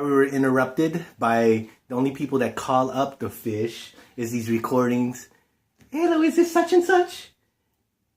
We were interrupted by the only people that call up the fish is these recordings. Hello, is this such and such?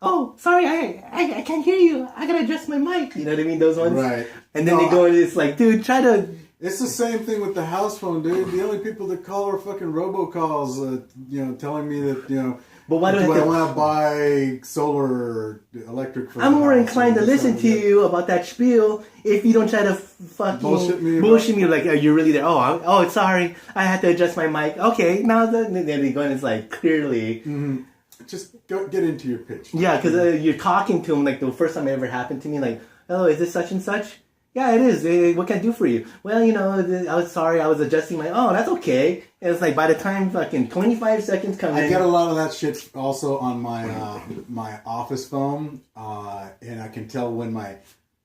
Oh, sorry, I can't hear you. I gotta adjust my mic. You know what I mean? Those ones. Right. And then they go and it's like, dude, try to. It's the same thing with the house phone, dude. The only people that call are fucking robocalls, telling me that, But why do I want to buy solar or electric for I'm more inclined to listen to you about that spiel if you don't try to fucking bullshit me. Like, are you really there? Oh, sorry, I had to adjust my mic. Okay, now then they go and it's like clearly. Mm-hmm. Just go get into your pitch. Yeah, because you're talking to him like the first time it ever happened to me. Like, oh, is this such and such? Yeah, it is. What can I do for you? Well, I was sorry. I was adjusting my... Oh, that's okay. And it's like by the time fucking 25 seconds come in... I get a lot of that shit also on my my office phone. And I can tell when my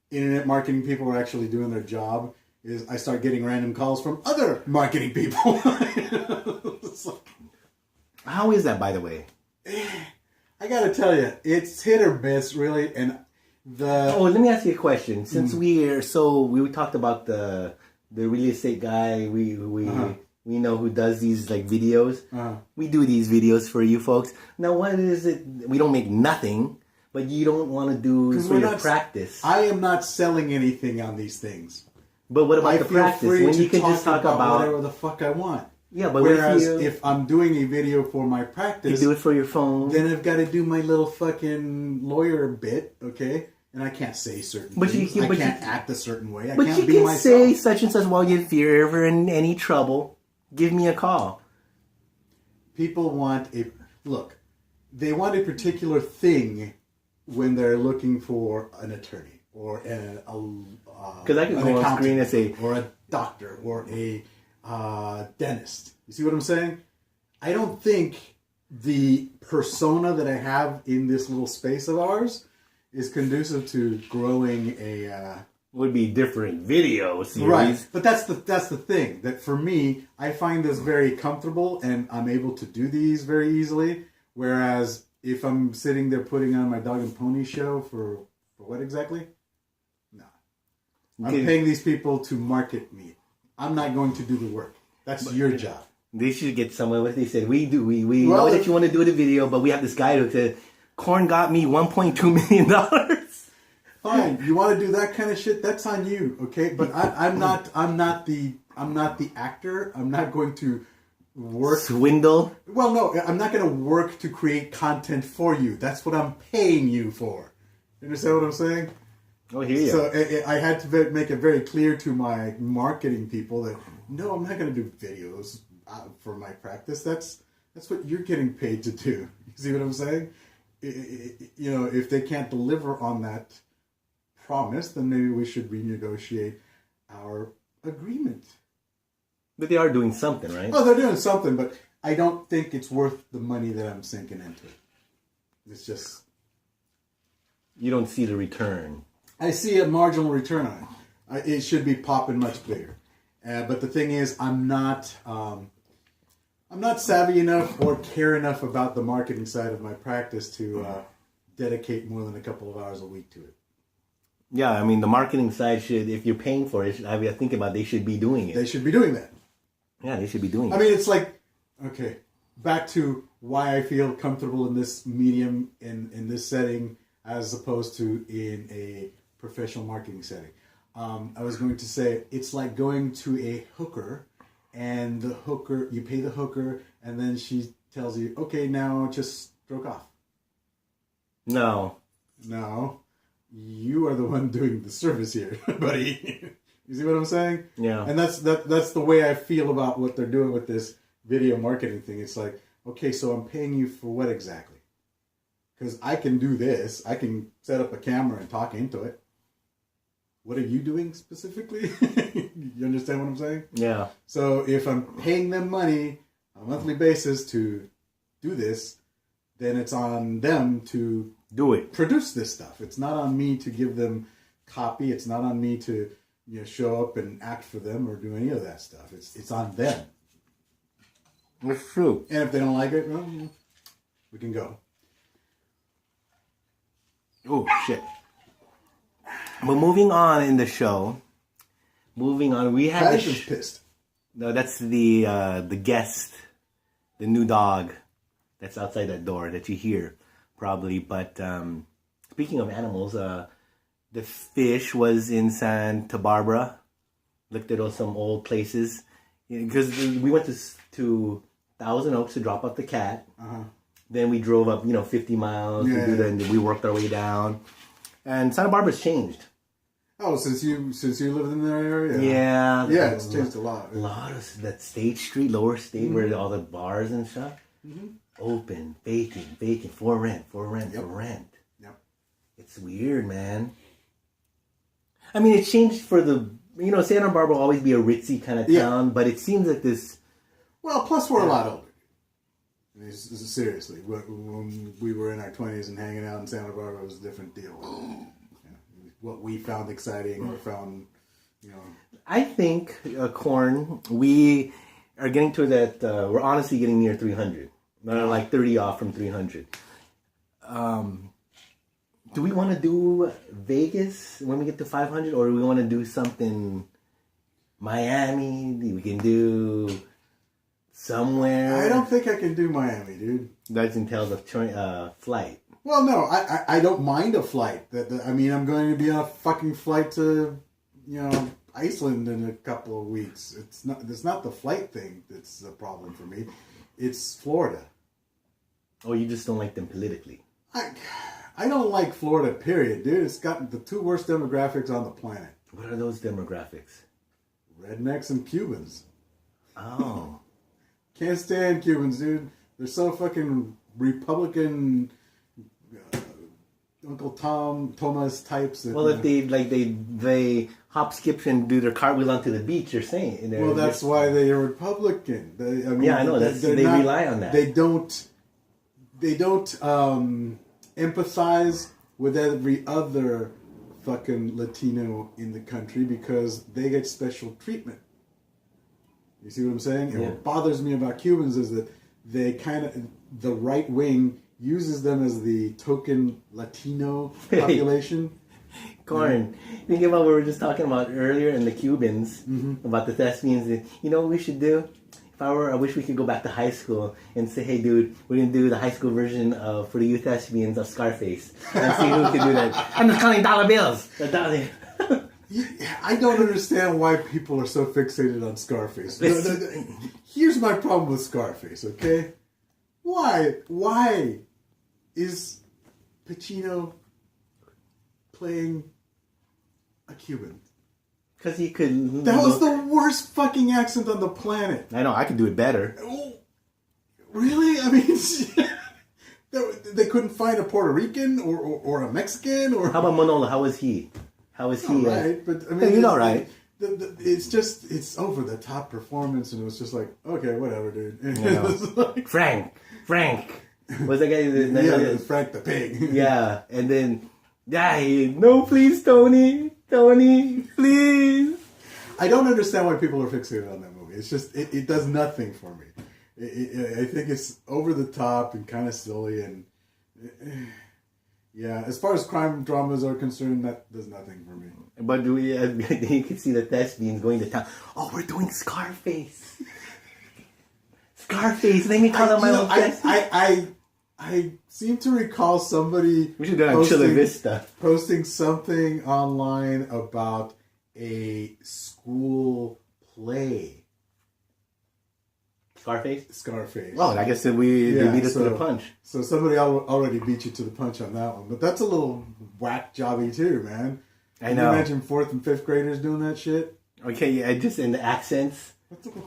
internet marketing people are actually doing their job. Is I start getting random calls from other marketing people. How is that, by the way? I gotta tell you, it's hit or miss, really. And let me ask you a question. Since we talked about the real estate guy, we know who does these like videos. We do these videos for you folks. Now, what is it? We don't make nothing, but you don't want to do for your practice. I am not selling anything on these things. But what about the practice? When you can just talk about whatever the fuck I want. Yeah, but whereas if I'm doing a video for my practice, you do it for your phone. Then I've got to do my little fucking lawyer bit, okay? And I can't say certain things. I can't act a certain way. I can't be myself. But you can say such and such. Well, if you're ever in any trouble, give me a call. People want they want a particular thing when they're looking for an attorney or because I can go on screen and say, or a doctor or a dentist. You see what I'm saying? I don't think the persona that I have in this little space of ours is conducive to growing would be different video series. Right. But that's the thing. That for me, I find this very comfortable and I'm able to do these very easily. Whereas if I'm sitting there putting on my dog and pony show for what exactly? No. I'm paying these people to market me. I'm not going to do the work. That's your job. They should get someone with. They said, we know that you want to do the video, but we have this guy who said, Korn got me $1.2 million. Fine, you want to do that kind of shit? That's on you, okay? But I'm not the actor. I'm not going to work swindle. Well, no, I'm not going to work to create content for you. That's what I'm paying you for. You understand what I'm saying? Oh, here you. So I had to make it very clear to my marketing people that no, I'm not going to do videos for my practice. That's what you're getting paid to do. You see what I'm saying? If they can't deliver on that promise, then maybe we should renegotiate our agreement. But they are doing something, right? Oh, they're doing something, but I don't think it's worth the money that I'm sinking into it. It's just... You don't see the return. I see a marginal return on it. It should be popping much bigger. But the thing is, I'm not savvy enough or care enough about the marketing side of my practice to dedicate more than a couple of hours a week to it. Yeah, I mean, the marketing side should, if you're paying for it, I think about they should be doing it. They should be doing that. Yeah, they should be doing it. I mean, it's like, okay, back to why I feel comfortable in this medium, in this setting, as opposed to in a professional marketing setting. I was going to say, it's like going to a hooker, and the hooker, you pay the hooker, and then she tells you, okay, now just stroke off. No. You are the one doing the service here, buddy. You see what I'm saying? Yeah. And that's the way I feel about what they're doing with this video marketing thing. It's like, okay, so I'm paying you for what exactly? Because I can do this. I can set up a camera and talk into it. What are you doing specifically? You understand what I'm saying? Yeah. So if I'm paying them money on a monthly basis to do this, then it's on them to do it. Produce this stuff. It's not on me to give them copy. It's not on me to show up and act for them or do any of that stuff. It's on them. That's true. And if they don't like it, well, we can go. Oh, shit. But moving on in the show, moving on. We had Patterson's pissed. No, that's the guest, the new dog that's outside that door that you hear probably. But speaking of animals, the fish was in Santa Barbara. Looked at some old places because we went to Thousand Oaks to drop off the cat. Then we drove up, 50 miles to do that, and we worked our way down. And Santa Barbara's changed. Oh, since you lived in that area? Yeah. Yeah, it's changed a lot. A lot of that State Street, Lower State, where all the bars and stuff, open, vacant, for rent. Yep. It's weird, man. I mean, it changed for the, Santa Barbara will always be a ritzy kind of town, but it seems like this. Well, plus we're a lot older. I mean, seriously, when we were in our 20s and hanging out in Santa Barbara, it was a different deal. What we found exciting or found, I think, Corn, we are getting to that, we're honestly getting near 300. Like 30 off from 300. Do we want to do Vegas when we get to 500, or do we want to do something Miami? We can do somewhere. I don't think I can do Miami, dude. That entails a flight. Well, no, I don't mind a flight. I'm going to be on a fucking flight to, Iceland in a couple of weeks. It's not the flight thing that's the problem for me. It's Florida. Oh, you just don't like them politically. I don't like Florida, period, dude. It's got the two worst demographics on the planet. What are those demographics? Rednecks and Cubans. Oh. Can't stand Cubans, dude. They're so fucking Republican, Uncle Thomas types. Well, if they hop, skip, and do their cartwheel onto the beach, you're saying. Well, that's why they are Republican. I know. They rely on that. They don't empathize with every other fucking Latino in the country because they get special treatment. You see what I'm saying? And what bothers me about Cubans is that they the right wing uses them as the token Latino population. Corn, think about what we were just talking about earlier in the Cubans, about the Thespians. You know what we should do? I wish we could go back to high school and say, hey, dude, we're going to do the high school version for the youth Thespians of Scarface. And see who can do that. I'm just counting dollar bills. I don't understand why people are so fixated on Scarface. Here's my problem with Scarface, okay? Why is Pacino playing a Cuban? Because he could... That was the worst fucking accent on the planet. I know, I could do it better. Oh, really? I mean, they couldn't find a Puerto Rican or a Mexican? Or how about Manolo? How was he? How was he? Right, but I mean... He's all right. It's over the top performance, and it was just like, okay, whatever, dude. Like, Frank. Was that guy? Yeah, Frank the pig. Yeah, and then, no, please, Tony, please. I don't understand why people are fixated on that movie. It's just, it does nothing for me. I think it's over the top and kind of silly, and yeah, as far as crime dramas are concerned, that does nothing for me. But you can see the Thespians going to town. Oh, we're doing Scarface. Scarface. Let me call out my own Thespian. I seem to recall somebody we should go on Chula Vista posting something online about a school play. Scarface. Well, I guess they beat us to the punch. So somebody already beat you to the punch on that one. But that's a little whack jobby too, man. I know. Can you imagine 4th and 5th graders doing that shit? Okay, yeah, just in the accents.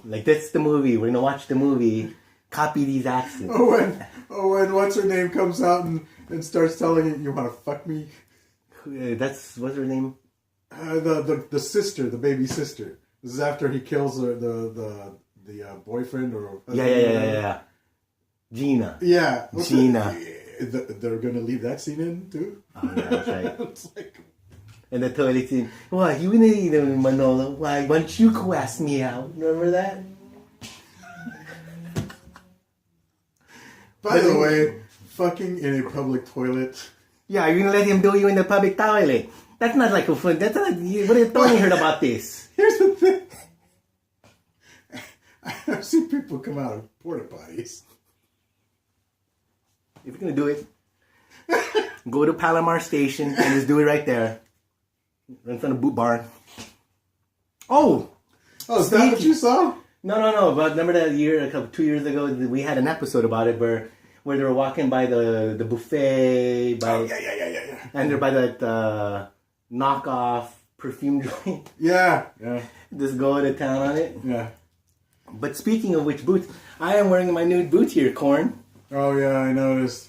Like, that's the movie. We're going to watch the movie. Copy these accents. When what's her name comes out and starts telling you want to fuck me? What's her name? The sister, the baby sister. This is after he kills the boyfriend or yeah. Gina. Yeah. Gina. They're going to leave that scene in too? Oh, yeah, that's right. It's like... And the toilet scene. Why, you gonna eat him, Manolo? Why don't you ask me out? Remember that? By the way, fucking in a public toilet. Yeah, you're gonna let him do you in the public toilet. That's not like a fun. That's not. What have you heard about this? Here's the thing. I've seen people come out of porta potties. If you're gonna do it, go to Palomar Station and just do it right there, in front of Boot Barn. Oh, is that what you saw? No. But remember that year, 2 years ago, we had an episode about it where they were walking by the buffet. Yeah. And they're by that knockoff perfume joint. Yeah. Just go to town on it. Yeah. But speaking of which boots, I am wearing my new boots here, Corn. Oh yeah, I noticed.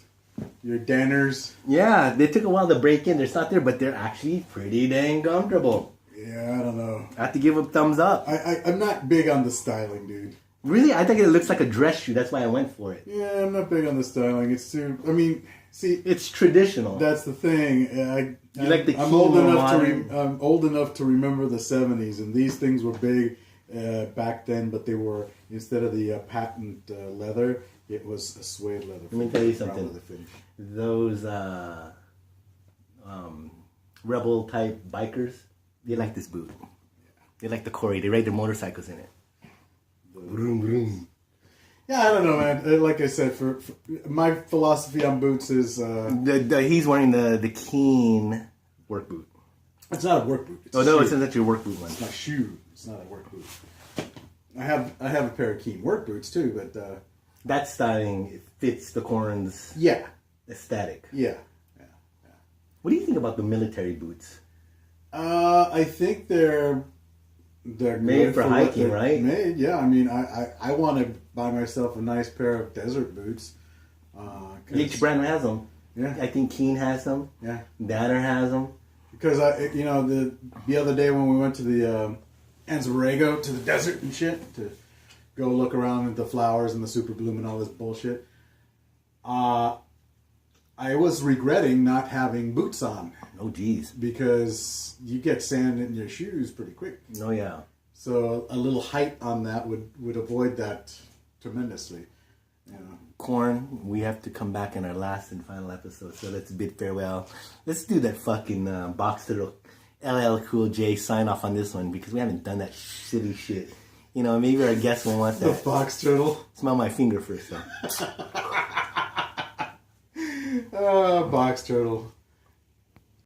Your Danners. Yeah, they took a while to break in. They're not there, but they're actually pretty dang comfortable. Yeah, I don't know. I have to give them thumbs up. I'm not big on the styling, dude. Really? I think it looks like a dress shoe. That's why I went for it. Yeah, I'm not big on the styling. It's too... I mean, see... It's traditional. That's the thing. You like the I'm old enough to remember the 70s, and these things were big back then, but they were, instead of the patent leather, it was a suede leather. Let me tell you something. Those rebel type bikers, they like this boot. Yeah. They like the Corey. They ride their motorcycles in it. Vroom, vroom. Yeah, I don't know, man. Like I said, for my philosophy on boots is... he's wearing the Keen work boot. It's not a work boot. It's not your work boot one. It's my shoe. It's not a work boot. I have a pair of Keen work boots too, but... that styling fits the Corn's aesthetic. Yeah. What do you think about the military boots? I think they're made for hiking, right? Made, yeah. I mean, I want to buy myself a nice pair of desert boots. Each brand has them. Yeah. I think Keen has them. Yeah. Danner has them. Because the other day when we went to the Anza-Borrego, to the desert and shit, to go look around at the flowers and the super bloom and all this bullshit, I was regretting not having boots on. Oh, geez. Because you get sand in your shoes pretty quick. Oh, yeah. So a little height on that would avoid that tremendously. You know. Corn, we have to come back in our last and final episode, so let's bid farewell. Let's do that fucking Box Turtle LL Cool J sign off on this one, because we haven't done that shitty shit. You know, maybe our guest will want that. The Box Turtle. Smell my finger first, though. Box Turtle.